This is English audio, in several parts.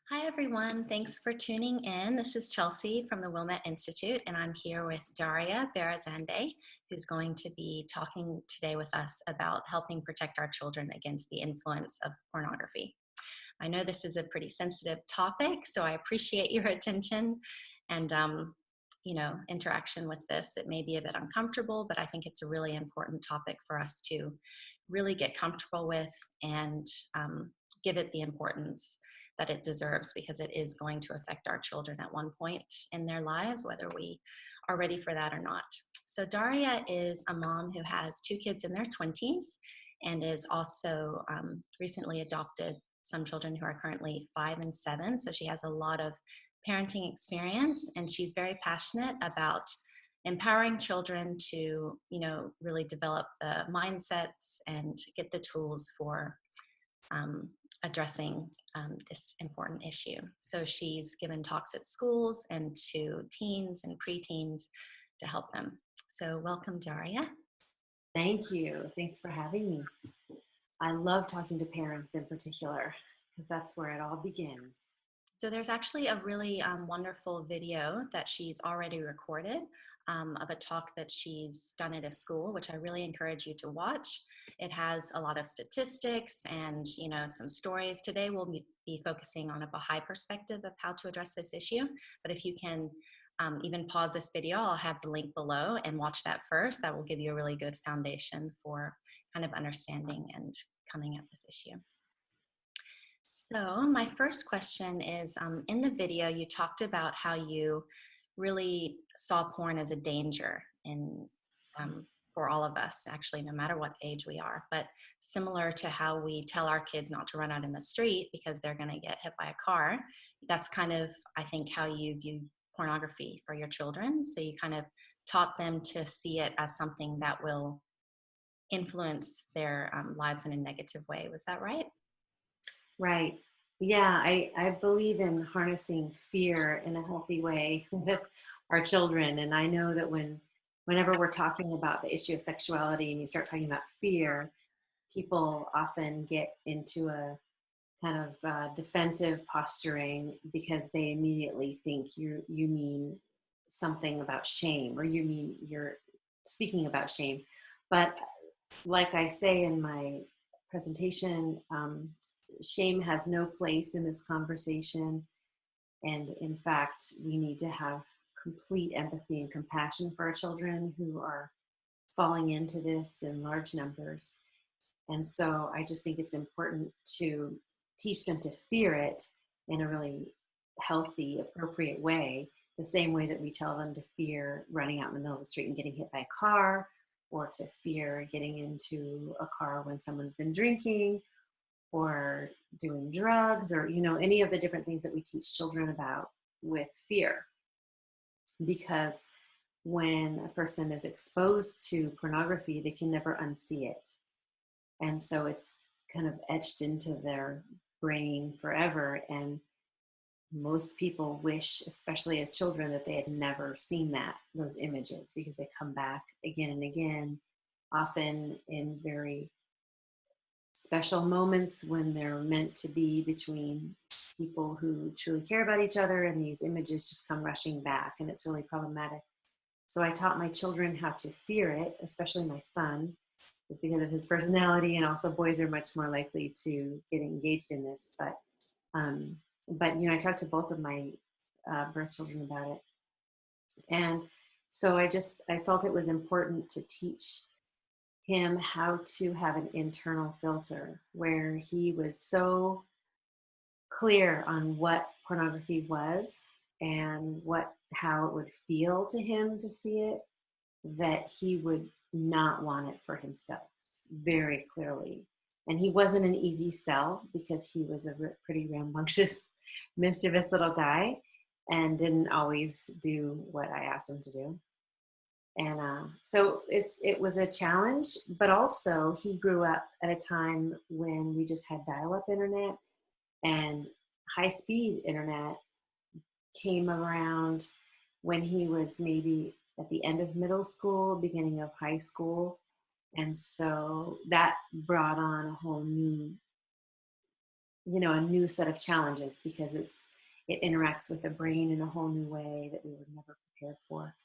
Hi, everyone. Thanks for tuning in. This is Chelsea from the Wilmette Institute, and I'm here with Daria Barazandeh, who's going to be talking today with us about helping protect our children against the influence of pornography. I know this is a pretty sensitive topic, so I appreciate your attention and interaction with this. It may be a bit uncomfortable, but I think it's a really important topic for us to really get comfortable with and give it the importance that it deserves, because it is going to affect our children at one point in their lives, whether we are ready for that or not. So Daria is a mom who has two kids in their 20s and is also recently adopted some children who are currently 5 and 7. So she has a lot of parenting experience, and she's very passionate about empowering children to, really develop the mindsets and get the tools for addressing this important issue. So she's given talks at schools and to teens and preteens to help them. So welcome, Daria. Thank you. Thanks for having me. I love talking to parents in particular because that's where it all begins. So there's actually a really wonderful video that she's already recorded of a talk that she's done at a school, which I really encourage you to watch. It has a lot of statistics and some stories. Today we'll be focusing on a Bahá'í perspective of how to address this issue. But if you can even pause this video, I'll have the link below and watch that first. That will give you a really good foundation for kind of understanding and coming at this issue. So my first question is, in the video, you talked about how you really saw porn as a danger for all of us, actually, no matter what age we are. But similar to how we tell our kids not to run out in the street because they're going to get hit by a car, that's kind of, I think, how you view pornography for your children. So you kind of taught them to see it as something that will influence their lives in a negative way. Was that right? Right. Yeah, I believe in harnessing fear in a healthy way with our children. And I know that whenever we're talking about the issue of sexuality and you start talking about fear, people often get into a kind of defensive posturing because they immediately think you mean something about shame, or you mean you're speaking about shame. But like I say in my presentation, shame has no place in this conversation. And in fact, we need to have complete empathy and compassion for our children who are falling into this in large numbers. And so I just think it's important to teach them to fear it in a really healthy, appropriate way, the same way that we tell them to fear running out in the middle of the street and getting hit by a car, or to fear getting into a car when someone's been drinking or doing drugs, or any of the different things that we teach children about with fear. Because when a person is exposed to pornography, they can never unsee it. And so it's kind of etched into their brain forever. And most people wish, especially as children, that they had never seen those images, because they come back again and again, often in very special moments when they're meant to be between people who truly care about each other, and these images just come rushing back, and it's really problematic. So I taught my children how to fear it, especially my son, just because of his personality, and also boys are much more likely to get engaged in this. But I talked to both of my birth children about it, and so I felt it was important to teach him how to have an internal filter where he was so clear on what pornography was and how it would feel to him to see it, that he would not want it for himself, very clearly. And he wasn't an easy sell, because he was a pretty rambunctious, mischievous little guy and didn't always do what I asked him to do. And so it was a challenge, but also he grew up at a time when we just had dial-up internet, and high-speed internet came around when he was maybe at the end of middle school, beginning of high school. And so that brought on a whole new a new set of challenges because it interacts with the brain in a whole new way that we were never prepared for.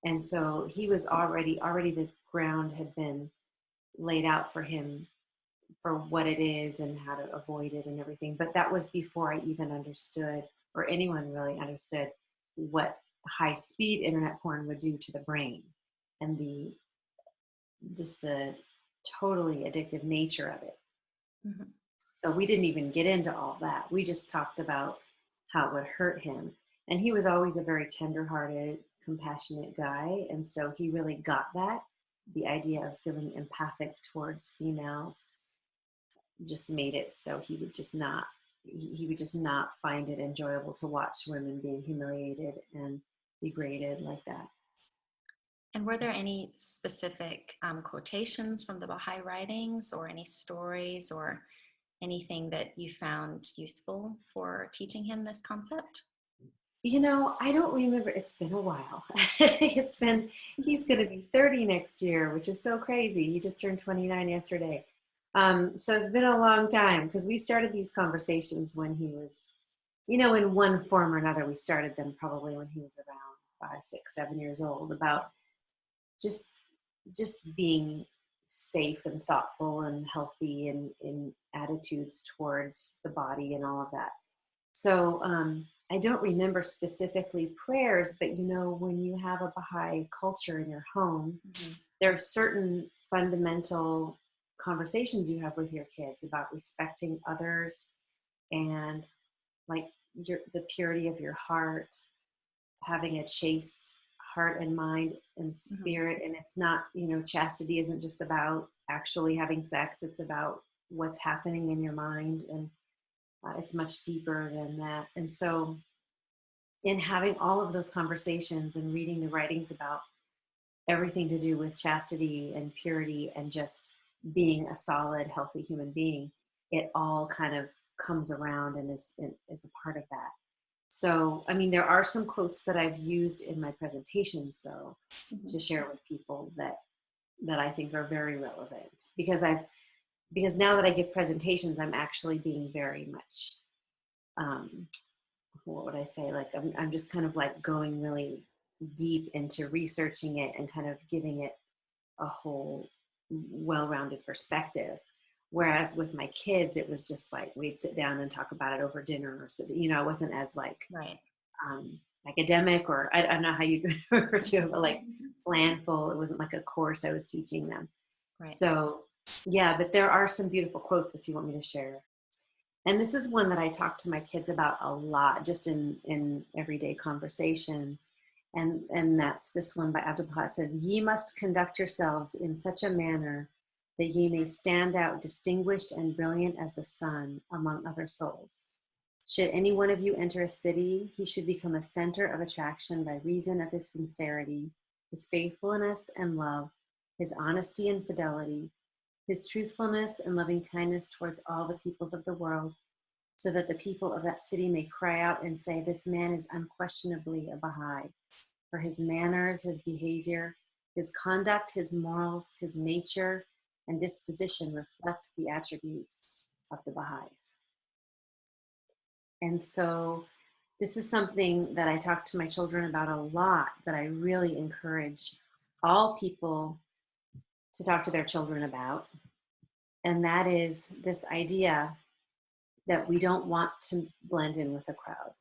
And so he was already the ground had been laid out for him for what it is and how to avoid it and everything. But that was before I even understood, or anyone really understood, what high speed internet porn would do to the brain and the totally addictive nature of it. Mhm. So we didn't even get into all that. We just talked about how it would hurt him. And he was always a very tender-hearted, compassionate guy. And so he really got that. The idea of feeling empathic towards females just made it so he would just not find it enjoyable to watch women being humiliated and degraded like that. And were there any specific quotations from the Baha'i writings or any stories or anything that you found useful for teaching him this concept? I don't remember. It's been a while. He's going to be 30 next year, which is so crazy. He just turned 29 yesterday. So it's been a long time because we started these conversations when he was, in one form or another. We started them probably when he was around 5, 6, 7 years old, about just being safe and thoughtful and healthy and in attitudes towards the body and all of that. So I don't remember specifically prayers, but when you have a Baha'i culture in your home, Mm-hmm. there are certain fundamental conversations you have with your kids about respecting others and like the purity of your heart, having a chaste heart and mind and Mm-hmm. spirit. And it's not, chastity isn't just about actually having sex. It's about what's happening in your mind. And it's much deeper than that. And so in having all of those conversations and reading the writings about everything to do with chastity and purity and just being a solid, healthy human being, it all kind of comes around and is a part of that. So, I mean, there are some quotes that I've used in my presentations, though, Mm-hmm. to share with people that I think are very relevant because now that I give presentations, I'm actually being very much, what would I say? Like I'm just kind of like going really deep into researching it and kind of giving it a whole well-rounded perspective. Whereas with my kids, it was just like we'd sit down and talk about it over dinner, or it wasn't as like Right. academic, or I don't know how you refer to it, but like planful. It wasn't like a course I was teaching them. Right. So yeah, but there are some beautiful quotes if you want me to share. And this is one that I talk to my kids about a lot, just in everyday conversation. And that's this one by Abdul Baha. It says, "Ye must conduct yourselves in such a manner that ye may stand out distinguished and brilliant as the sun among other souls. Should any one of you enter a city, he should become a center of attraction by reason of his sincerity, his faithfulness and love, his honesty and fidelity, his truthfulness and loving kindness towards all the peoples of the world, so that the people of that city may cry out and say, this man is unquestionably a Baha'i, for his manners, his behavior, his conduct, his morals, his nature, and disposition reflect the attributes of the Baha'is." And so this is something that I talk to my children about a lot, that I really encourage all people to talk to their children about. And that is this idea that we don't want to blend in with the crowd.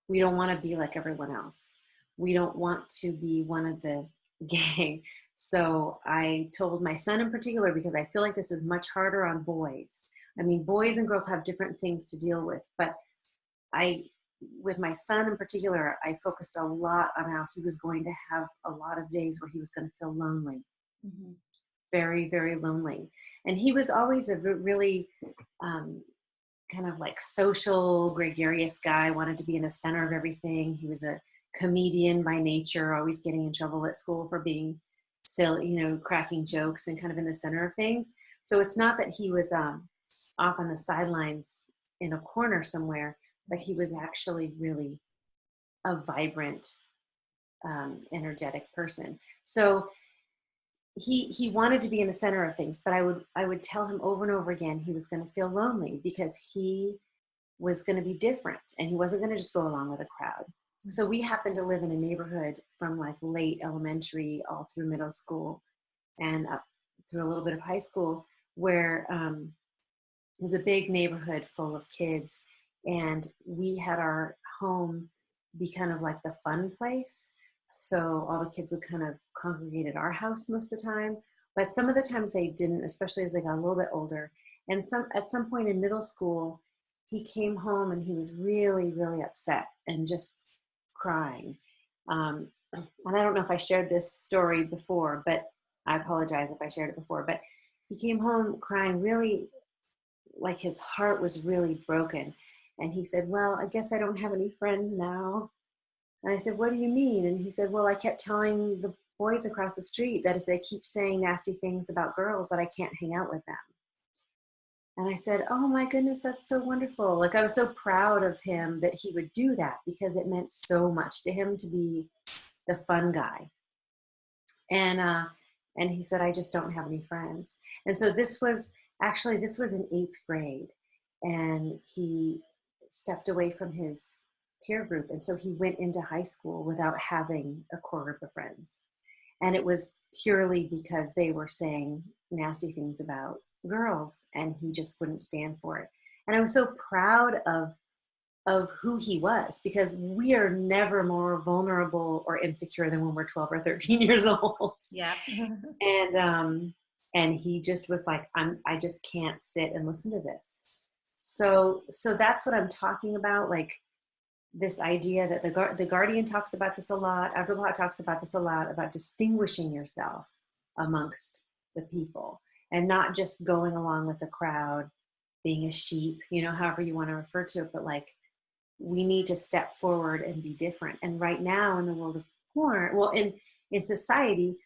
We don't want to be like everyone else. We don't want to be one of the gang. So I told my son in particular, because I feel like this is much harder on boys. I mean, boys and girls have different things to deal with, but with my son in particular, I focused a lot on how he was going to have a lot of days where he was going to feel lonely, Mm-hmm. very, very lonely. And he was always a really kind of like social, gregarious guy, wanted to be in the center of everything. He was a comedian by nature, always getting in trouble at school for being silly, cracking jokes and kind of in the center of things. So it's not that he was off on the sidelines in a corner somewhere, but he was actually really a vibrant, energetic person. So he wanted to be in the center of things, but I would tell him over and over again he was going to feel lonely because he was going to be different, and he wasn't going to just go along with a crowd. So we happened to live in a neighborhood from like late elementary all through middle school and up through a little bit of high school, where it was a big neighborhood full of kids, and we had our home be kind of like the fun place. So all the kids would kind of congregate at our house most of the time, but some of the times they didn't, especially as they got a little bit older. And at some point in middle school, he came home and he was really, really upset and just crying. And I don't know if I shared this story before, but I apologize if I shared it before. But he came home crying, really like his heart was really broken. And he said, well, I guess I don't have any friends now. And I said, what do you mean? And he said, well, I kept telling the boys across the street that if they keep saying nasty things about girls, that I can't hang out with them. And I said, oh my goodness, that's so wonderful. Like, I was so proud of him that he would do that, because it meant so much to him to be the fun guy. And he said, I just don't have any friends. And so this was in 8th grade, and he stepped away from his peer group. And so he went into high school without having a core group of friends. And it was purely because they were saying nasty things about girls, and he just wouldn't stand for it. And I was so proud of who he was, because we are never more vulnerable or insecure than when we're 12 or 13 years old. Yeah. And he just was like, I just can't sit and listen to this. So that's what I'm talking about. Like, this idea that the Guardian talks about this a lot. Abdul Baha talks about this a lot, about distinguishing yourself amongst the people and not just going along with the crowd, being a sheep, however you want to refer to it, but like, we need to step forward and be different. And right now in the world of porn, well, in society,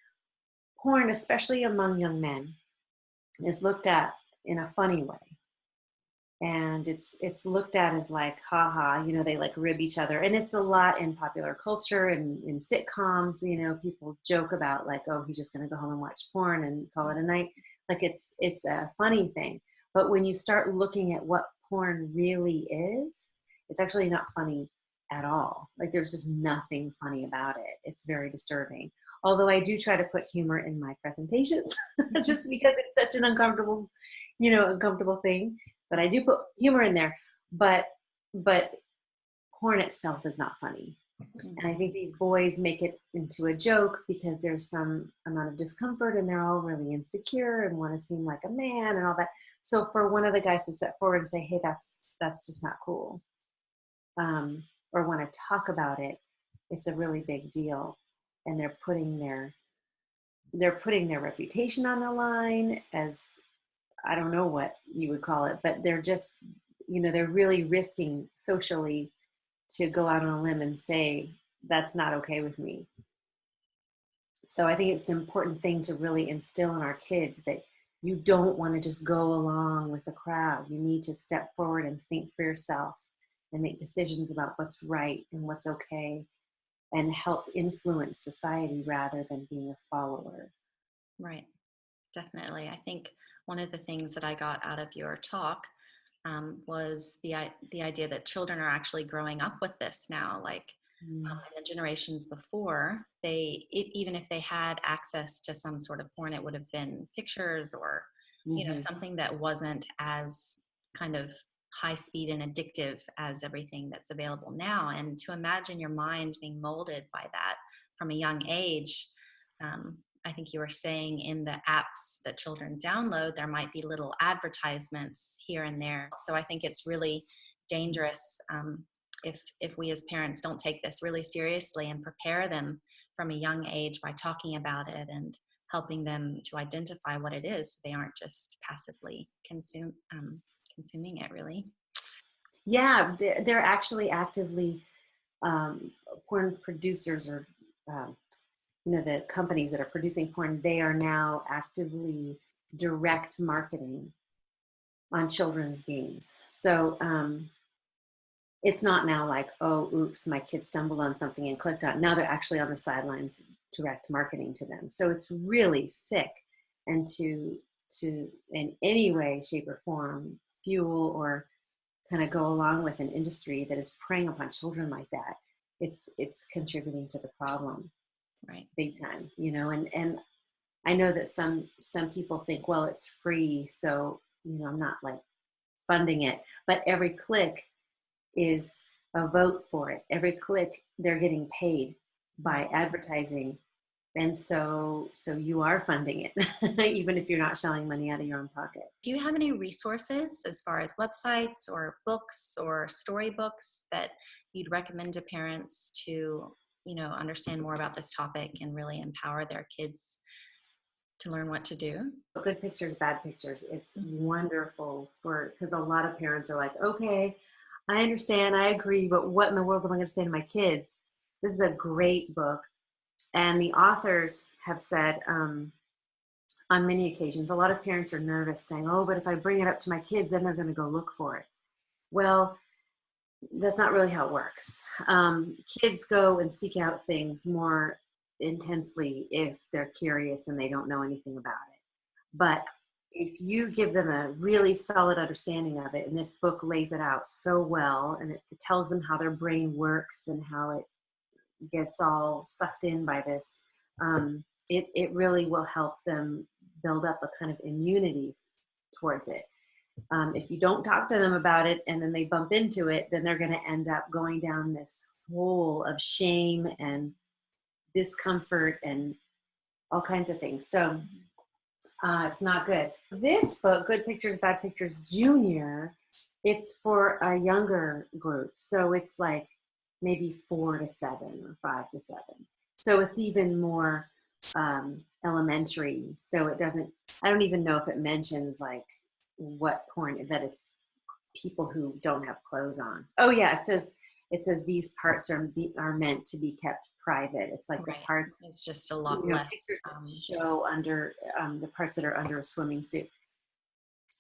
porn, especially among young men, is looked at in a funny way. And it's looked at as like, haha, they like rib each other. And it's a lot in popular culture and in sitcoms, people joke about like, oh, he's just going to go home and watch porn and call it a night. Like, it's a funny thing. But when you start looking at what porn really is, it's actually not funny at all. Like, there's just nothing funny about it. It's very disturbing. Although I do try to put humor in my presentations, just because it's such an uncomfortable thing. But I do put humor in there. But porn itself is not funny. And I think these boys make it into a joke because there's some amount of discomfort, and they're all really insecure and want to seem like a man and all that. So for one of the guys to step forward and say, hey, that's just not cool, or want to talk about it, it's a really big deal. And they're putting their reputation on the line, as I don't know what you would call it, but they're just, they're really risking socially to go out on a limb and say, that's not okay with me. So I think it's an important thing to really instill in our kids that you don't want to just go along with the crowd. You need to step forward and think for yourself and make decisions about what's right and what's okay, and help influence society rather than being a follower. Right. Definitely. I think one of the things that I got out of your talk was the idea that children are actually growing up with this now. Like, in the generations before, even if they had access to some sort of porn, it would have been pictures or, something that wasn't as kind of high speed and addictive as everything that's available now. And to imagine your mind being molded by that from a young age, I think you were saying in the apps that children download, there might be little advertisements here and there. So I think it's really dangerous if we as parents don't take this really seriously and prepare them from a young age by talking about it and helping them to identify what it is, so they aren't just passively consuming it, really. Yeah, they're actually actively, porn producers, or the companies that are producing porn, they are now actively direct marketing on children's games. So it's not now like, oh, oops, my kid stumbled on something and clicked on it. Now they're actually on the sidelines direct marketing to them. So it's really sick. And to in any way, shape, or form fuel or kind of go along with an industry that is preying upon children like that, it's contributing to the problem, Right. big time, and I know that some people think, well, it's free, so I'm not like funding it, but every click is a vote for it. Every click, they're getting paid by advertising. And so you are funding it, even if you're not shelling money out of your own pocket. Do you have any resources as far as websites or books or storybooks that you'd recommend to parents to, understand more about this topic and really empower their kids to learn what to do? Good pictures, bad pictures. It's wonderful because a lot of parents are like, okay, I understand, I agree, but what in the world am I going to say to my kids? This is a great book. And the authors have said on many occasions, a lot of parents are nervous saying, oh, but if I bring it up to my kids, then they're going to go look for it. Well, that's not really how it works. Kids go and seek out things more intensely if they're curious and they don't know anything about it. But if you give them a really solid understanding of it, and this book lays it out so well, and it tells them how their brain works and how it gets all sucked in by this, it really will help them build up a kind of immunity towards it. If you don't talk to them about it and then they bump into it, then they're going to end up going down this hole of shame and discomfort and all kinds of things. So it's not good. This book, Good Pictures, Bad Pictures Junior, it's for a younger group. So it's like maybe 4 to 7 or 5 to 7. So it's even more elementary. So it doesn't, I don't even know if it mentions like what porn, that it's people who don't have clothes on. Oh yeah, it says these parts are meant to be kept private. It's like Right. the parts, It's just a lot less. show under the parts that are under a swimming suit.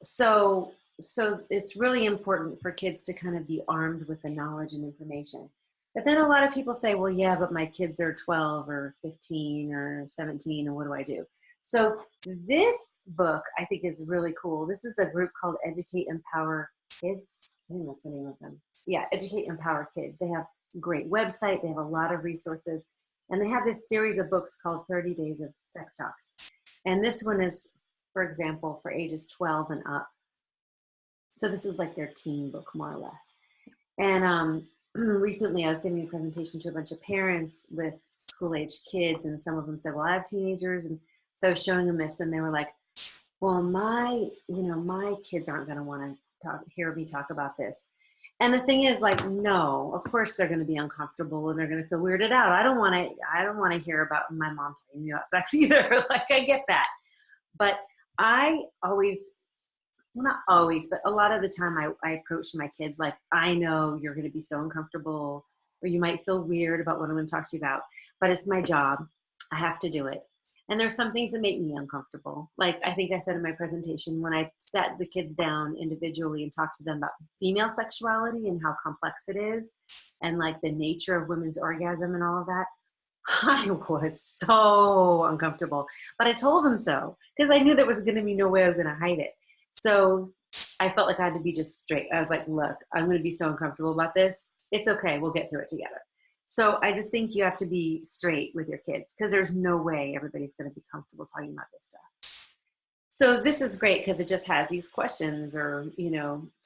So it's really important for kids to kind of be armed with the knowledge and information. But then a lot of people say, well, yeah, but my kids are 12 or 15 or 17, and what do I do? So this book, I think, is really cool. This is a group called Educate Empower Kids. I think that's the name of them. Yeah, Educate Empower Kids. They have a great website. They have a lot of resources. And they have this series of books called 30 Days of Sex Talks. And this one is, for example, for ages 12 and up. So this is like their teen book, more or less. And recently I was giving a presentation to a bunch of parents with school-aged kids, and some of them said, well, I have teenagers. And so I was showing them this, and they were like, well, my kids aren't going to want to hear me talk about this. And the thing is, like, no, of course they're going to be uncomfortable and they're going to feel weirded out. I don't want to hear about my mom telling me about sex either. Like, I get that. But I always, well, not always, but a lot of the time I approach my kids like, I know you're going to be so uncomfortable, or you might feel weird about what I'm going to talk to you about, but it's my job. I have to do it. And there's some things that make me uncomfortable. Like I think I said in my presentation, when I sat the kids down individually and talked to them about female sexuality and how complex it is, and like the nature of women's orgasm and all of that, I was so uncomfortable. But I told them so, because I knew there was going to be no way I was going to hide it. So I felt like I had to be just straight. I was like, look, I'm going to be so uncomfortable about this. It's okay. We'll get through it together. So I just think you have to be straight with your kids, because there's no way everybody's going to be comfortable talking about this stuff. So this is great because it just has these questions or,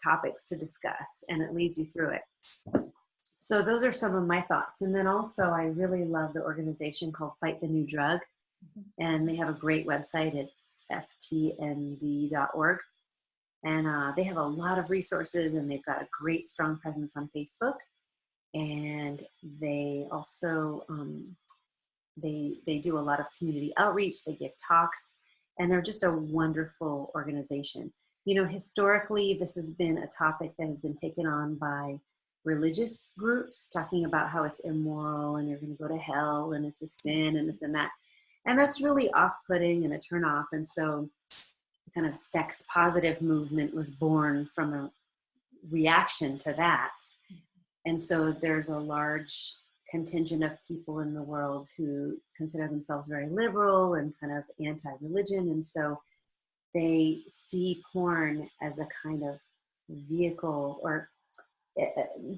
topics to discuss, and it leads you through it. So those are some of my thoughts. And then also I really love the organization called Fight the New Drug. And they have a great website. It's ftnd.org. And they have a lot of resources, and they've got a great, strong presence on Facebook. And they also, they do a lot of community outreach. They give talks, and they're just a wonderful organization. Historically, this has been a topic that has been taken on by religious groups, talking about how it's immoral and you're going to go to hell and it's a sin and this and that. And that's really off-putting and a turn-off. And so the kind of sex positive movement was born from a reaction to that. And so there's a large contingent of people in the world who consider themselves very liberal and kind of anti-religion. And so they see porn as a kind of vehicle, or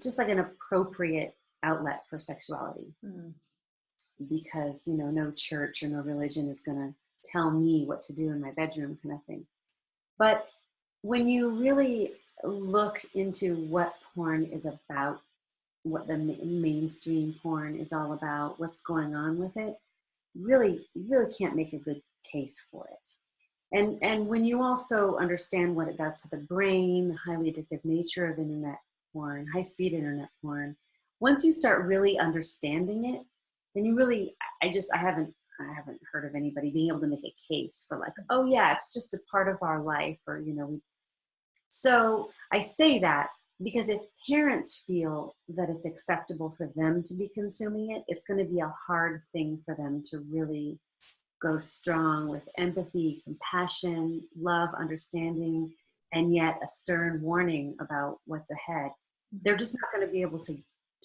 just like an appropriate outlet for sexuality, Mm. because, you know, no church or no religion is going to tell me what to do in my bedroom, kind of thing. But when you really look into what porn is about, what the mainstream porn is all about, what's going on with it, really, you really can't make a good case for it. And when you also understand what it does to the brain, the highly addictive nature of internet porn, high-speed internet porn, once you start really understanding it, then you really, I haven't heard of anybody being able to make a case for like, oh yeah, it's just a part of our life, or, you know. So I say that because if parents feel that it's acceptable for them to be consuming it, it's going to be a hard thing for them to really go strong with empathy, compassion, love, understanding, and yet a stern warning about what's ahead. They're Mhm. just not going to be able to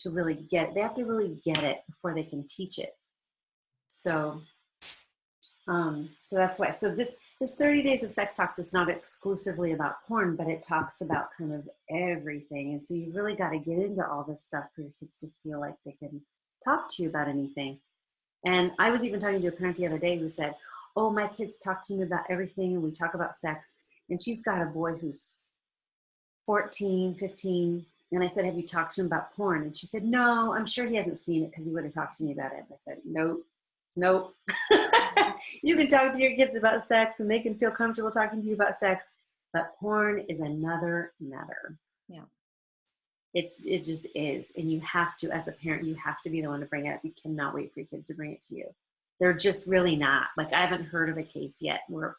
really get. They have to really get it before they can teach it. So so that's why. So this 30 days of sex talks is not exclusively about porn, but it talks about kind of everything. And so you really got to get into all this stuff for your kids to feel like they can talk to you about anything. And I was even talking to a parent the other day who said, oh, my kids talk to me about everything and we talk about sex. And she's got a boy who's 14, 15. And I said, have you talked to him about porn? And she said, no, I'm sure he hasn't seen it because he would have talked to me about it. And I said, nope, nope. You can talk to your kids about sex and they can feel comfortable talking to you about sex, but porn is another matter. Yeah. It just is. And you have to, as a parent, you have to be the one to bring it up. You cannot wait for your kids to bring it to you. They're just really not. Like, I haven't heard of a case yet where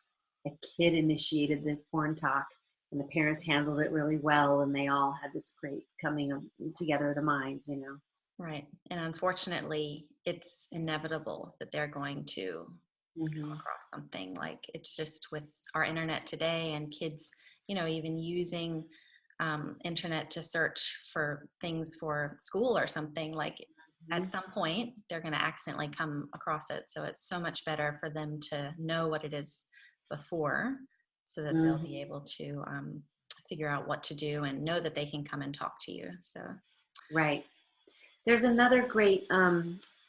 a kid initiated the porn talk and the parents handled it really well and they all had this great coming together of the minds, you know. Right. And unfortunately, it's inevitable that they're going to come Mm-hmm. across something. Like, it's just with our internet today and kids, even using internet to search for things for school or something. Like, Mm-hmm. at some point, they're going to accidentally come across it. So it's so much better for them to know what it is before, so that they'll Mm-hmm. be able to figure out what to do and know that they can come and talk to you. So, Right. There's another great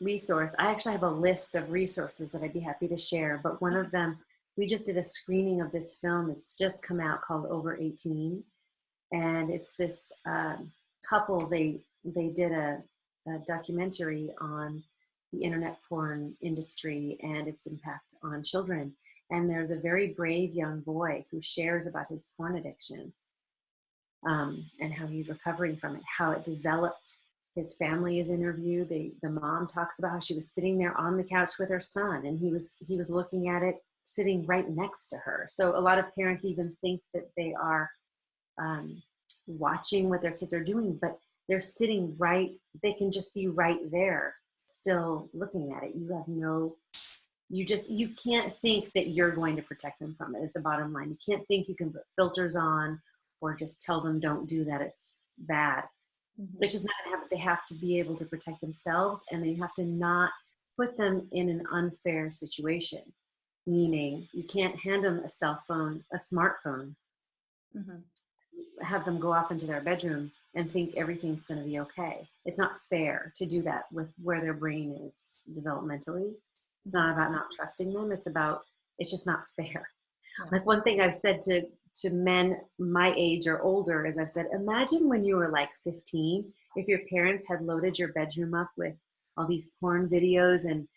resource. I actually have a list of resources that I'd be happy to share, but one of them, we just did a screening of this film that's just come out called Over 18. And it's this couple, they did a documentary on the internet porn industry and its impact on children. And there's a very brave young boy who shares about his porn addiction, and how he's recovering from it, how it developed. His family is interviewed. The mom talks about how she was sitting there on the couch with her son, and he was looking at it sitting right next to her. So a lot of parents even think that they are um, watching what their kids are doing, but they're sitting right. They can just be right there, still looking at it. You can't think that you're going to protect them from it, is the bottom line. You can't think you can put filters on or just tell them don't do that, it's bad. mhm. It's just not going to happen. They have to be able to protect themselves, and they have to not put them in an unfair situation, meaning you can't hand them a cell phone, a smartphone, Mhm. have them go off into their bedroom and think everything's going to be okay. It's not fair to do that with where their brain is developmentally. It's Mhm. not about not trusting them. It's just not fair. Yeah. Like, one thing I've said to men my age or older is, I've said, imagine when you were like 15, if your parents had loaded your bedroom up with all these porn videos and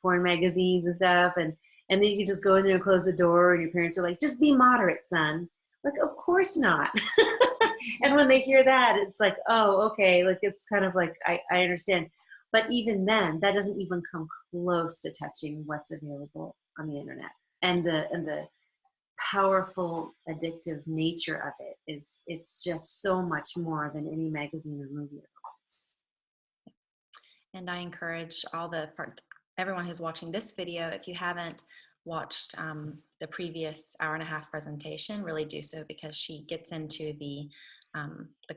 porn magazines and stuff, and then you could just go in there and close the door, and your parents are like, just be moderate, son. Like, of course not. And when they hear that, it's like, oh, okay. Like, it's kind of like, I understand. But even then, that doesn't even come close to touching what's available on the internet. And the powerful addictive nature of it is, it's just so much more than any magazine or movie. And I encourage everyone who's watching this video, if you haven't watched the previous hour and a half presentation, really do so, because she gets into the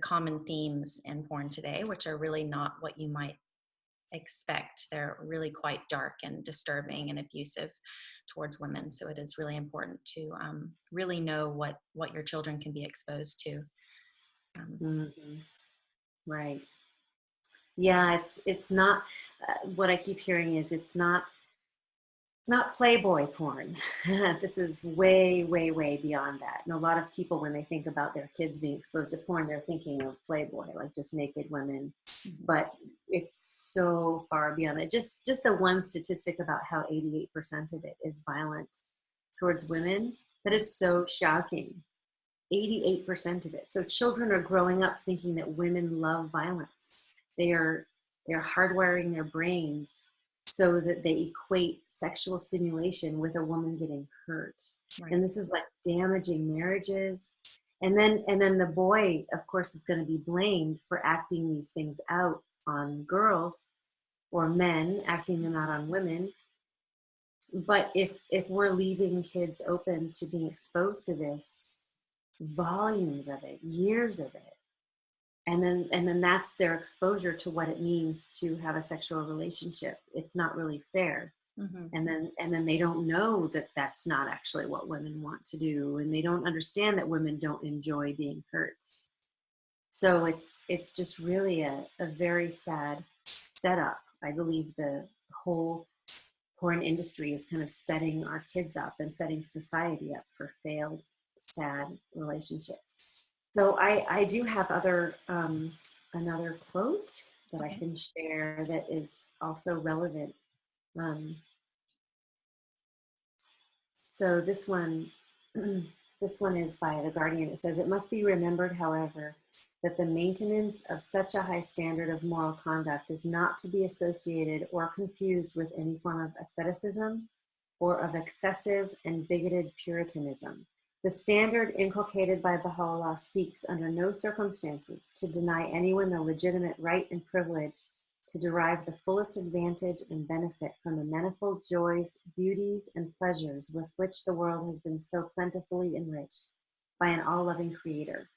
common themes in porn today, which are really not what you might expect. They're really quite dark and disturbing and abusive towards women. So it is really important to really know what your children can be exposed to. Um, Mm-hmm. Right. Yeah, it's not what I keep hearing is it's not Playboy porn. This is way, way, way beyond that. And a lot of people, when they think about their kids being exposed to porn, they're thinking of Playboy, like just naked women. But it's so far beyond that. Just the one statistic about how 88% of it is violent towards women, that is so shocking. 88% of it. So children are growing up thinking that women love violence. They are they're hardwiring their brains so that they equate sexual stimulation with a woman getting hurt. right. And this is like damaging marriages. And then the boy, of course, is going to be blamed for acting these things out on girls, or men acting them out on women. But if we're leaving kids open to being exposed to this, volumes of it, years of it, and then that's their exposure to what it means to have a sexual relationship, it's not really fair. Mm-hmm. And then they don't know that that's not actually what women want to do, and they don't understand that women don't enjoy being hurt. So it's just really a very sad setup. I believe the whole porn industry is kind of setting our kids up and setting society up for failed, sad relationships. So I do have another quote that I Okay. can share that is also relevant. Um, so this one, this one is by The Guardian. It says, "It must be remembered, however, that the maintenance of such a high standard of moral conduct is not to be associated or confused with any form of asceticism or of excessive and bigoted Puritanism. The standard inculcated by Baha'u'llah seeks under no circumstances to deny anyone the legitimate right and privilege to derive the fullest advantage and benefit from the manifold joys, beauties, and pleasures with which the world has been so plentifully enriched by an all-loving Creator.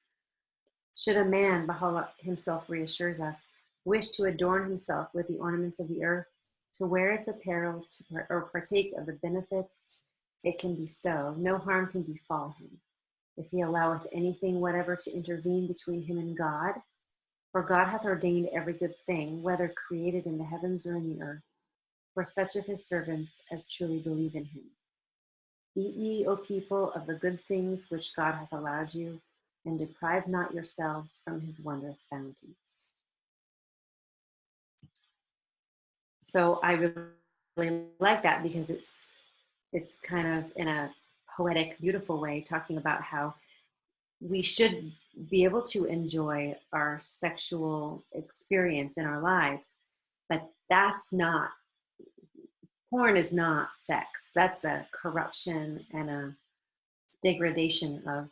Should a man," Baha'u'llah himself reassures us, "wish to adorn himself with the ornaments of the earth, to wear its apparels, or partake of the benefits it can bestow, no harm can befall him, if he alloweth anything whatever to intervene between him and God. For God hath ordained every good thing, whether created in the heavens or in the earth, for such of his servants as truly believe in him. Eat ye, O people, of the good things which God hath allowed you, and deprive not yourselves from his wondrous bounties." So I really like that, because it's kind of in a poetic, beautiful way talking about how we should be able to enjoy our sexual experience in our lives, but that's not, porn is not sex. That's a corruption and a degradation of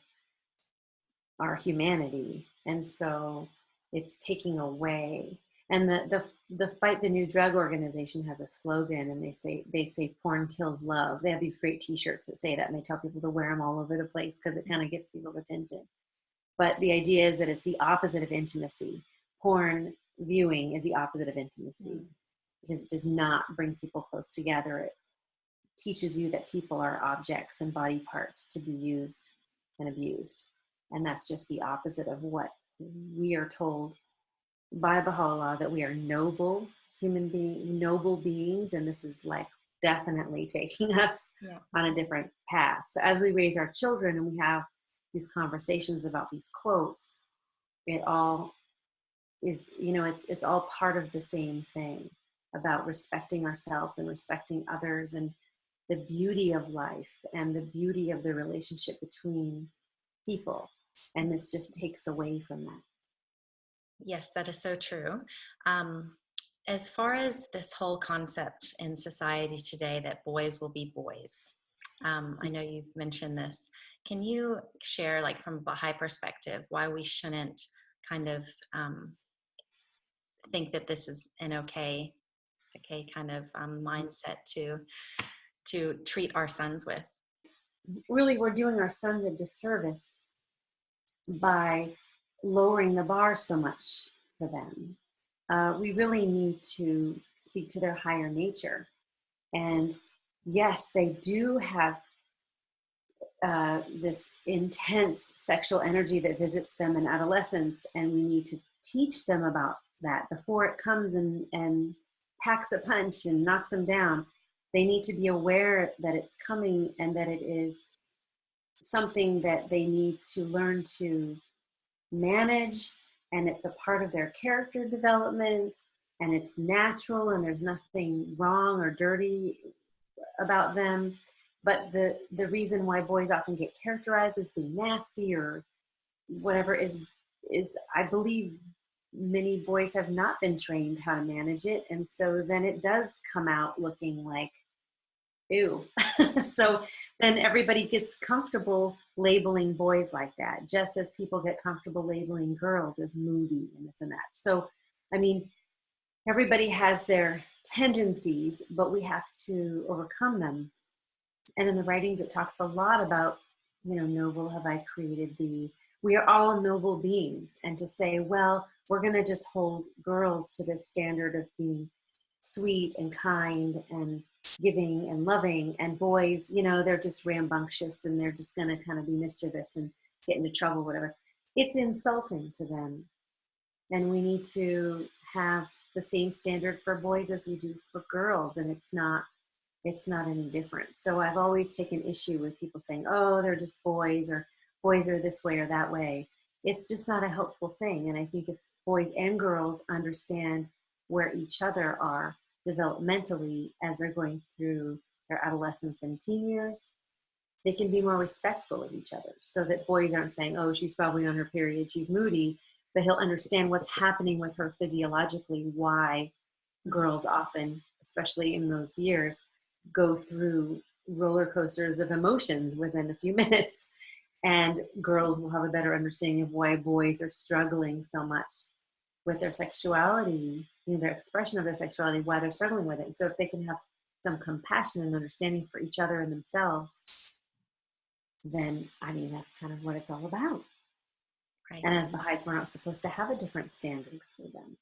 our humanity. And so it's taking away. And the Fight the New Drug organization has a slogan, and they say porn kills love. They have these great t-shirts that say that, and they tell people to wear them all over the place because it kind of gets people's attention. But the idea is that it's the opposite of intimacy. Porn viewing is the opposite of intimacy, because it does not bring people close together. It teaches you that people are objects and body parts to be used and abused. And that's just the opposite of what we are told by Baha'u'llah, that we are noble noble beings. And this is like definitely taking us Yeah. on a different path. So as we raise our children and we have these conversations about these quotes, it all is, it's all part of the same thing about respecting ourselves and respecting others, and the beauty of life and the beauty of the relationship between people. And this just takes away from that. Yes, that is so true. As far as this whole concept in society today that boys will be boys, I know you've mentioned this. Can you share, like from a Baha'i perspective, why we shouldn't kind of think that this is an okay kind of mindset to treat our sons with? Really, we're doing our sons a disservice by lowering the bar so much for them. We really need to speak to their higher nature. And yes, they do have this intense sexual energy that visits them in adolescence, and we need to teach them about that before it comes and packs a punch and knocks them down. They need to be aware that it's coming and that it is something that they need to learn to manage, and it's a part of their character development, and it's natural, and there's nothing wrong or dirty about them. But the reason why boys often get characterized as being nasty or whatever is I believe many boys have not been trained how to manage it, and so then it does come out looking like ew. So then everybody gets comfortable labeling boys like that, just as people get comfortable labeling girls as moody and this and that. So, I mean, everybody has their tendencies, but we have to overcome them. And in the writings, it talks a lot about, noble have I created thee. We are all noble beings. And to say, well, we're going to just hold girls to this standard of being sweet and kind and giving and loving, and boys, they're just rambunctious and they're just going to kind of be mischievous and get into trouble, whatever. It's insulting to them. And we need to have the same standard for boys as we do for girls, and it's not any different. So I've always taken issue with people saying, oh, they're just boys, or boys are this way or that way. It's just not a helpful thing. And I think if boys and girls understand where each other are developmentally as they're going through their adolescence and teen years, they can be more respectful of each other, so that boys aren't saying, oh, she's probably on her period, she's moody, but he'll understand what's happening with her physiologically, why girls often, especially in those years, go through roller coasters of emotions within a few minutes. And girls will have a better understanding of why boys are struggling so much with their sexuality, their expression of their sexuality, why they're struggling with it. And so if they can have some compassion and understanding for each other and themselves, then, that's kind of what it's all about. Right. And as Baha'is, we're not supposed to have a different standard for them.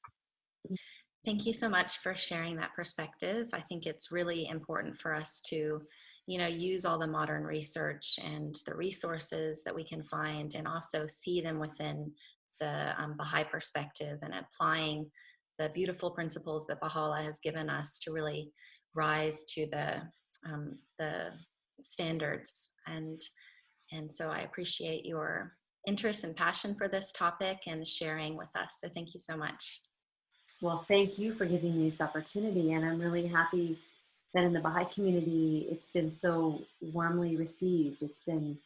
Thank you so much for sharing that perspective. I think it's really important for us to, use all the modern research and the resources that we can find, and also see them within the Baha'i perspective, and applying the beautiful principles that Baha'u'llah has given us to really rise to the standards. And so I appreciate your interest and passion for this topic and sharing with us. So thank you so much. Well, thank you for giving me this opportunity. And I'm really happy that in the Baha'i community, it's been so warmly received. It's been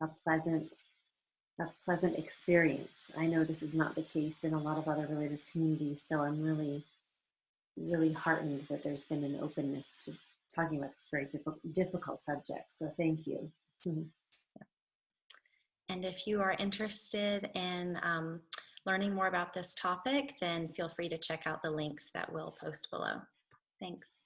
a pleasant experience. I know this is not the case in a lot of other religious communities, so I'm really, really heartened that there's been an openness to talking about this very difficult subject. So thank you. And if you are interested in learning more about this topic, then feel free to check out the links that we'll post below. Thanks.